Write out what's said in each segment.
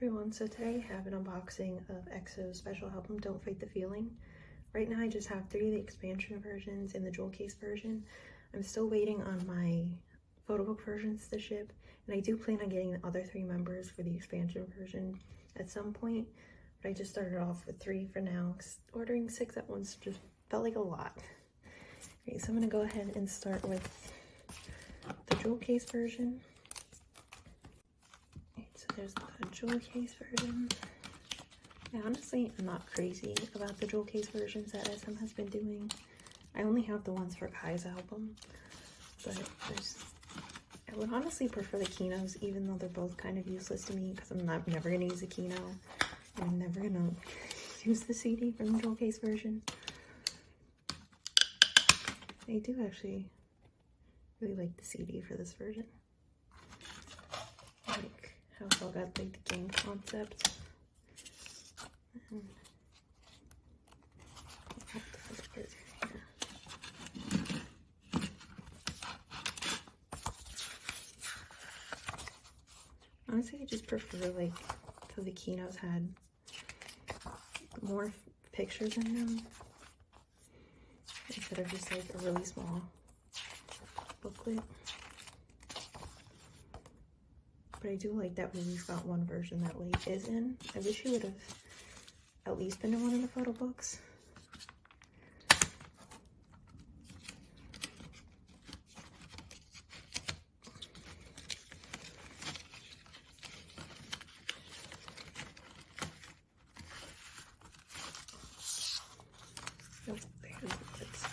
everyone, so today I have an unboxing of EXO's special album Don't Fight the Feeling. Right now I just have 3 of the expansion versions and the jewel case version. I'm still waiting on my photo book versions to ship, and I do plan on getting the other 3 members for the expansion version at some point, but I just started off with 3 for now because ordering 6 at once just felt like a lot. Alright, so I'm going to go ahead and start with the jewel case version. So there's the jewel case version. Yeah, honestly, I'm not crazy about the jewel case versions that SM has been doing. I only have the ones for Kai's album, but I would honestly prefer the Kinos, even though they're both kind of useless to me because I'm never going to use a Kino, and I'm never going to use the CD from the jewel case version. I do actually really like the CD for this version. Like how it's all got like the game concept. And honestly, I just prefer like how the Kinos had more pictures in them instead of just like a really small booklet. But I do like that we've got one version that Lake is in. I wish he would have at least been in one of the photo books. Oh, there's this.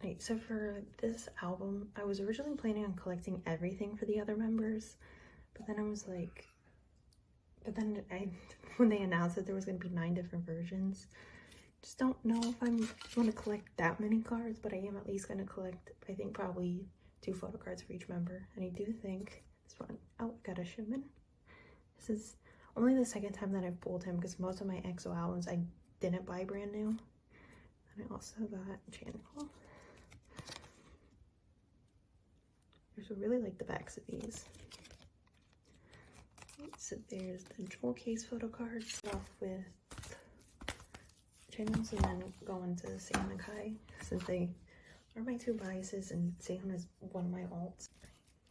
Right, so for this album, I was originally planning on collecting everything for the other members, but then I was like, when they announced that there was going to be 9 different versions, just don't know if I'm going to collect that many cards, but I am at least going to collect, I think, probably 2 photo cards for each member. And I do think this one, oh, got a Schumann. This is only the 2nd time that I've pulled him because most of my EXO albums I didn't buy brand new. And I also got Channel. I just really like the backs of these. So there's the jewel case photo cards off with Channels, and then go into Sam and Kai since they are my 2 biases and Sam is one of my alts.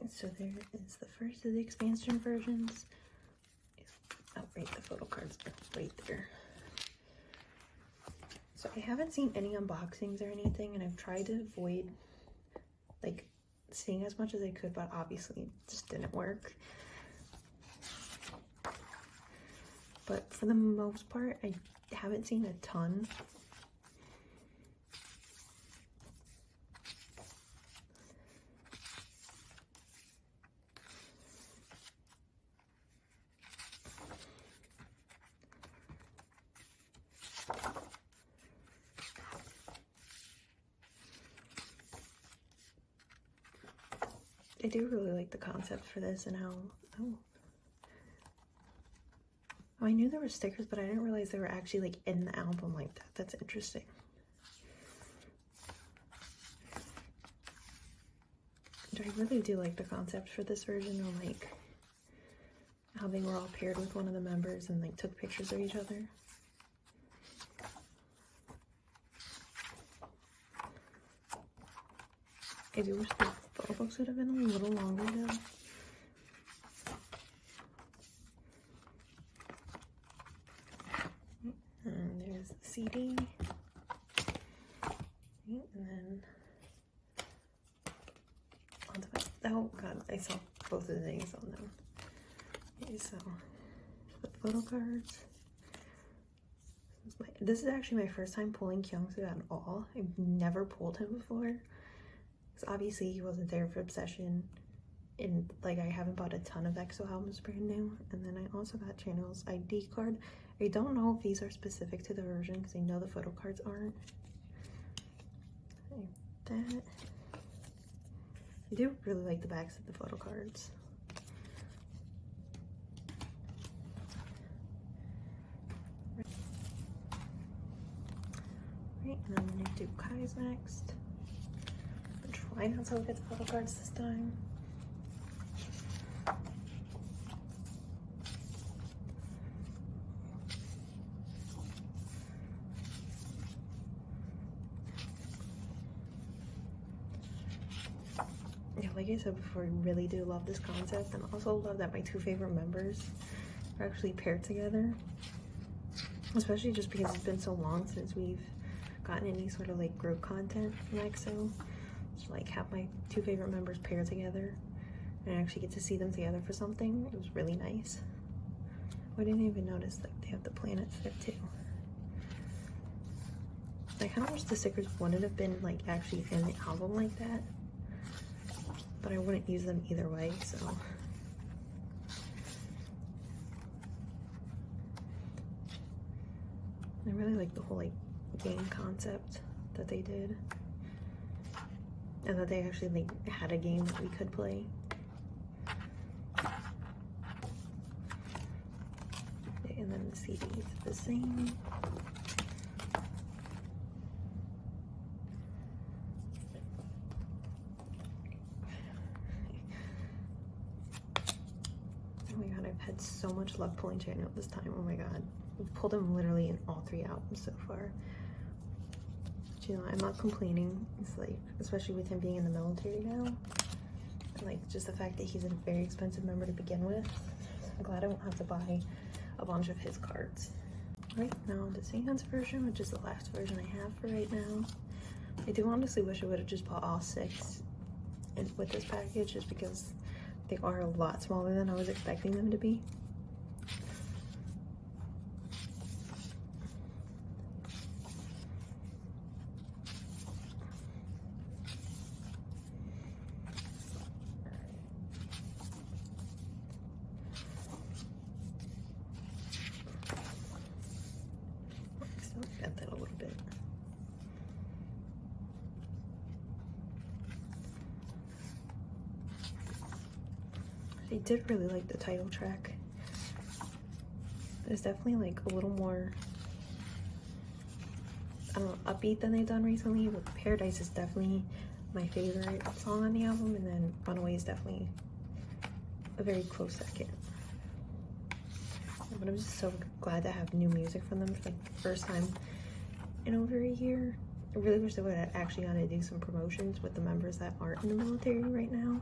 And so there is the first of the expansion versions. Oh, right, the photo cards are right there. So I haven't seen any unboxings or anything, and I've tried to avoid like seeing as much as I could, but obviously it just didn't work. But for the most part, I haven't seen a ton. I do really like the concept for this and how, oh, I knew there were stickers, but I didn't realize they were actually like in the album like that. That's interesting. I really do like the concept for this version, and like how they were all paired with one of the members and like took pictures of each other. I do wish the photo books would have been a little longer though. And there's the CD. And then onto my, oh god, I saw both of the names on them. Okay, so the photo cards. This is actually my first time pulling Kyungsu at all. I've never pulled him before. Because obviously he wasn't there for Obsession. And like I haven't bought a ton of EXO albums brand new. And then I also got Channel's ID card. I don't know if these are specific to the version because I know the photo cards aren't. Like that. I do really like the backs of the photo cards. Right, and then I'm gonna do Kai's next. Try not to look at the photo cards this time. like I said before, I really do love this concept, and also love that my two favorite members are actually paired together. Especially just because it's been so long since we've gotten any sort of like group content from EXO. Just like have my two favorite members paired together and I actually get to see them together for something. It was really nice. I didn't even notice like they have the planets there too. I kind of wish the stickers wouldn't have been like actually in the album like that, but I wouldn't use them either way, so. I really like the whole like game concept that they did, and that they actually like had a game that we could play. And then the CD is the same. Oh my god, I've had so much luck pulling Channel this time. Oh my god. We've pulled him literally in all 3 albums so far. But, you know, I'm not complaining. It's like, especially with him being in the military now. And like, just the fact that he's a very expensive member to begin with. I'm glad I won't have to buy a bunch of his cards. Right now, the Seance version, which is the last version I have for right now. I do honestly wish I would have just bought all 6 with this package, just because they are a lot smaller than I was expecting them to be. Bent that a little bit. I did really like the title track. It's definitely like a little more, I don't know, upbeat than they've done recently. But Paradise is definitely my favorite song on the album, and then Runaway is definitely a very close second. But I'm just so glad to have new music from them for like the first time in over a year. I really wish they would have actually gone to do some promotions with the members that aren't in the military right now.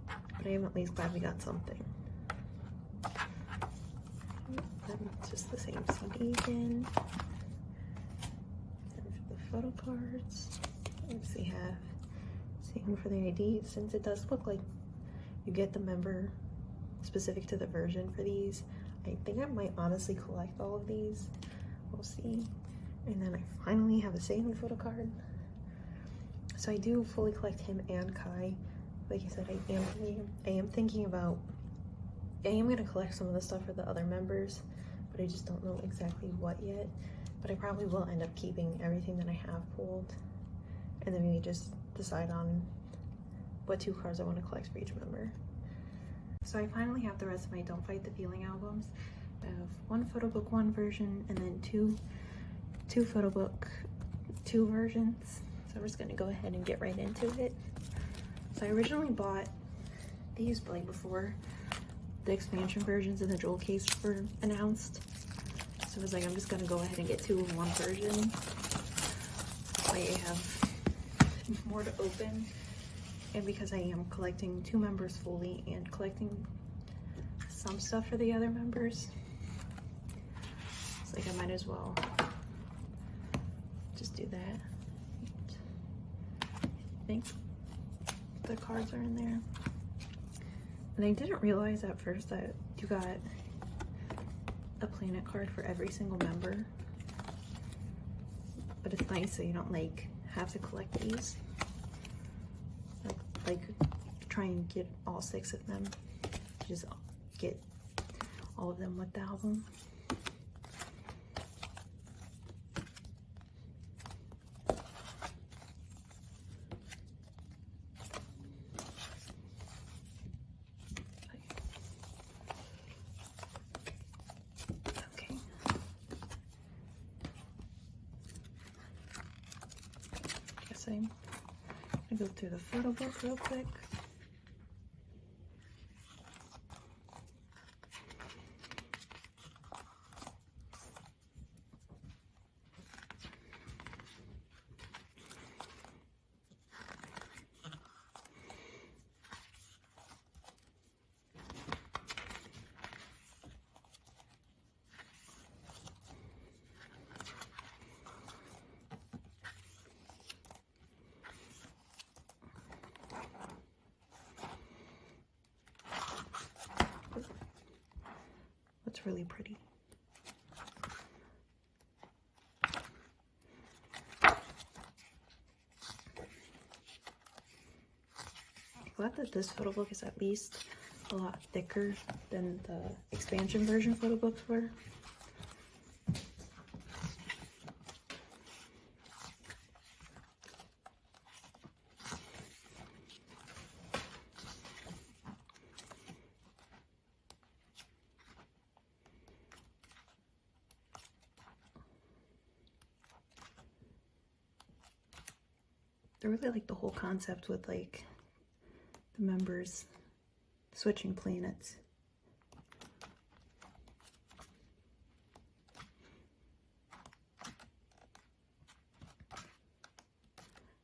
But I am at least glad we got something. It's just the same CD again. And for the photo cards, let's see, have same for the ID, since it does look like you get the member specific to the version for these. I think I might honestly collect all of these. We'll see. And then I finally have a Seiyu photo card. So I do fully collect him and Kai. Like I said, I am thinking about, I am gonna collect some of the stuff for the other members, but I just don't know exactly what yet. But I probably will end up keeping everything that I have pulled, and then maybe just decide on what 2 cards I want to collect for each member. So I finally have the rest of my Don't Fight the Feeling albums. I have 1 photo book 1 version, and then two photo book 2 versions. So we're just gonna go ahead and get right into it. So I originally bought these like before the expansion versions and the jewel case were announced. So I was like, I'm just gonna go ahead and get 2 of 1 version. I have more to open. And because I am collecting 2 members fully and collecting some stuff for the other members, it's like I might as well just do that. I think the cards are in there. And I didn't realize at first that you got a planet card for every single member. But it's nice so you don't like have to collect these. Like try and get all 6 of them. Just get all of them with the album. Okay. Guess I'm gonna go through the photo book real quick. it's really pretty. I'm glad that this photo book is at least a lot thicker than the expansion version photo books were. I really like the whole concept with like the members switching planets.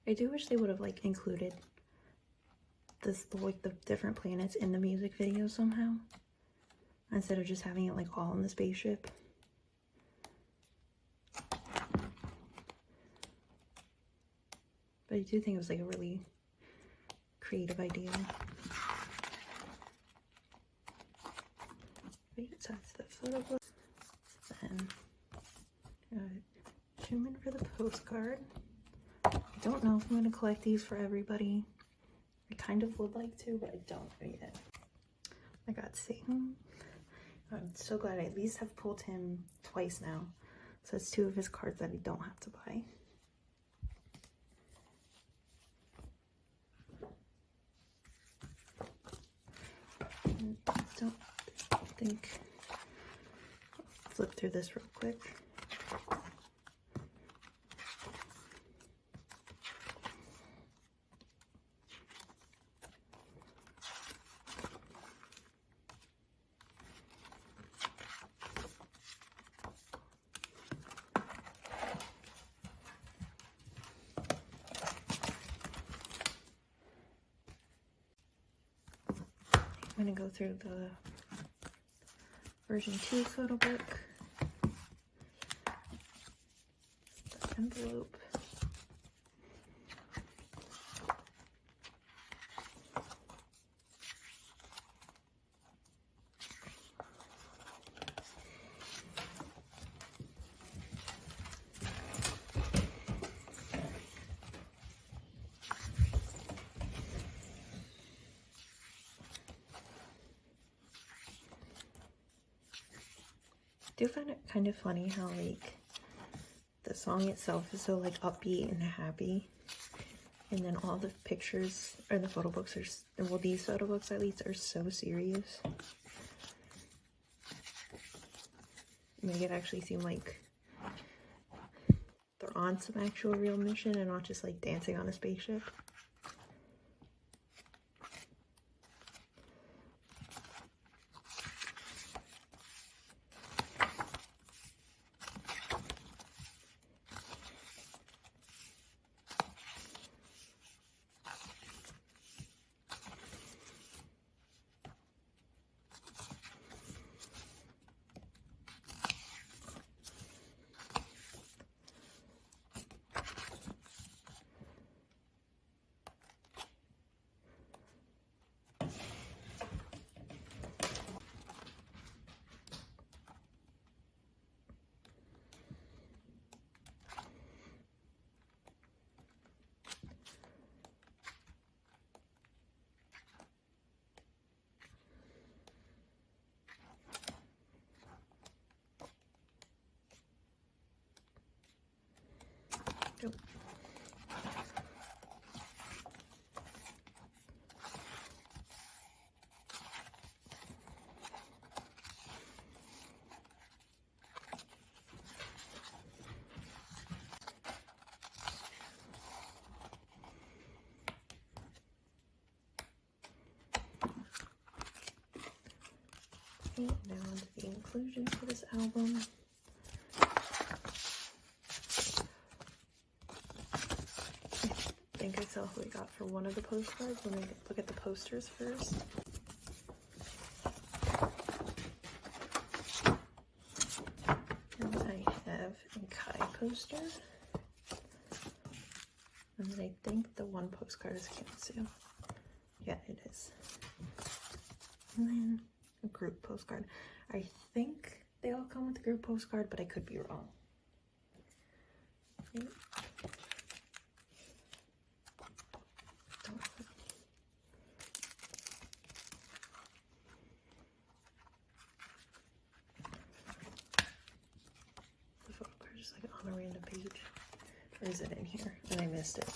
I do wish they would have like included this, like the different planets in the music video somehow, instead of just having it like all in the spaceship. But I do think it was like a really creative idea. Wait, so that's the photo book. Then zoom in for the postcard. I don't know if I'm going to collect these for everybody. I kind of would like to, but I don't yet. I got Satan. I'm so glad I at least have pulled him twice now. So it's 2 of his cards that I don't have to buy. I don't think I'll flip through this real quick. I'm going to go through the version 2 photo book, the envelope, I do find it kind of funny how like the song itself is so like upbeat and happy, and then all the pictures or the photo books are, well, these photo books at least are so serious. Make it actually seem like they're on some actual real mission and not just like dancing on a spaceship. Yep. Okay, now on to the inclusions for this album. I think I saw what we got for one of the postcards. Let me look at the posters first. And I have a Kai poster. And then I think the one postcard is Kansu. Yeah, it is. And then a group postcard. I think they all come with a group postcard, but I could be wrong. Okay. The photo card is like on a random page. Or is it in here? And I missed it.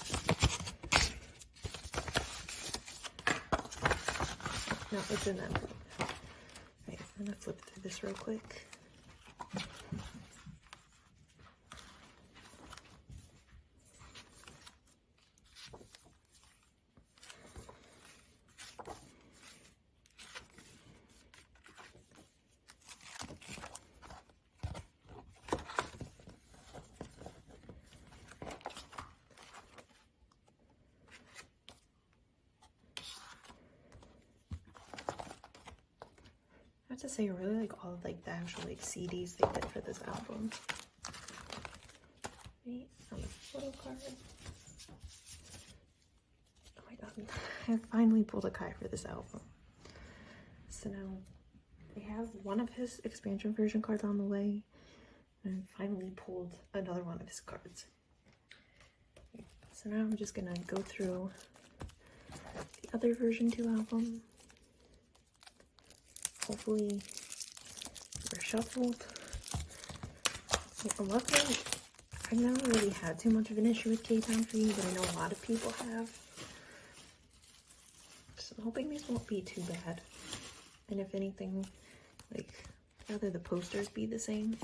No, it's in that book. Right, I'm gonna flip through this real quick. I have to say, I really like all of like the actual like CDs they did for this album. Right, on the photo card. Oh my god, I finally pulled a Kai for this album. So now they have one of his expansion version cards on the way, and I finally pulled another one of his cards. So now I'm just gonna go through the other version 2 album. Hopefully they're shuffled. Luckily, I've never really had too much of an issue with K-Town for You, but I know a lot of people have. So I'm hoping these won't be too bad. And if anything, like, rather the posters be the same.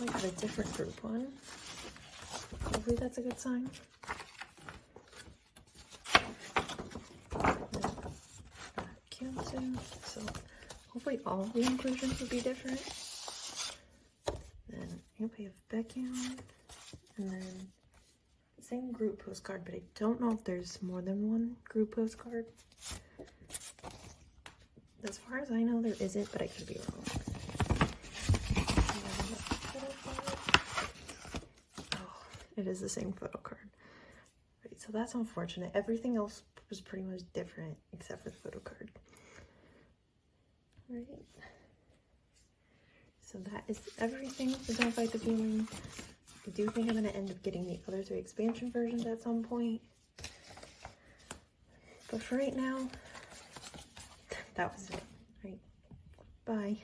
I got a different group one. Hopefully that's a good sign. Cancer. So hopefully all of the inclusions will be different. Then we have Beckham, and then same group postcard, but I don't know if there's more than one group postcard. As far as I know, there isn't, but I could be wrong. Oh, it is the same photo card. Right, so that's unfortunate. Everything else was pretty much different except for the photo card. Right. So that is everything for Don't Fight the Feeling. I do think I'm going to end up getting the other 3 expansion versions at some point. But for right now, that was it. Right. Bye.